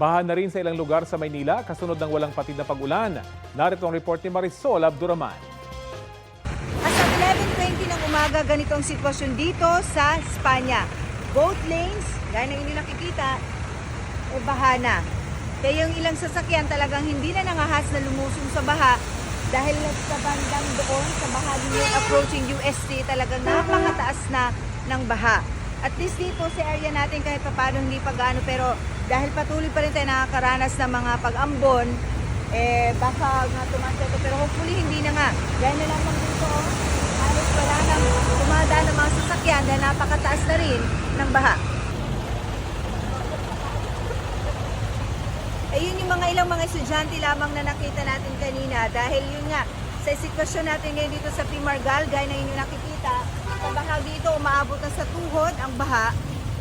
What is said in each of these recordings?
Baha na rin sa ilang lugar sa Maynila kasunod ng walang patid na pag-ulan. Narito ang report ni Marisol Abduraman. As of 11:20 ng umaga, ganito ang sitwasyon dito sa Espanya. Both lanes, gaya ng inyo nakikita, baha na. Kaya yung ilang sasakyan talagang hindi na nangahas na lumusong sa baha dahil sa bandang doon, sa bahagi yung approaching UST, talagang napakataas na ng baha. At least dito sa area natin kahit pa paano hindi pa gaano, pero dahil patuloy pa rin tayo nakakaranas ng mga pag-ambon, baka nga tumaseto, pero hopefully hindi na nga. Dahil na lang dito, halos wala nang tumadaan ng mga sasakyan dahil napakataas na rin ng baha. Ayun yung ilang mga estudyante lamang na nakita natin kanina dahil yun nga, sa sitwasyon natin ngayon dito sa Pimargal, gaya na inyo nakikita, sa bahagi ito umaabot na sa tuhod ang baha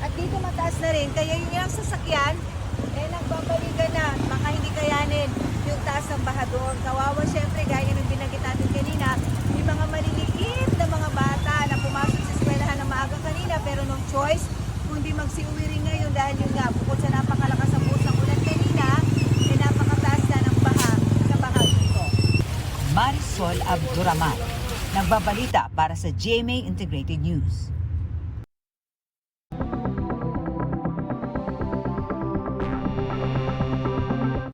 at dito mataas na rin, kaya yung ilang sasakyan nagbabalikan na, baka hindi kayanin yung taas ng baha doon. Kawawa syempre, gaya ng binanggit natin kanina, yung mga maliliit na mga bata na pumasok sa eskwelahan ng maaga kanina pero no choice kundi magsiuwi rin ngayon dahil yun nga, bukod sa napakalakas ang buhos ng ulan kanina, napakataas na ng baha sa bahagi ito. Marisol Abduraman, nagbabalita para sa GMA Integrated News.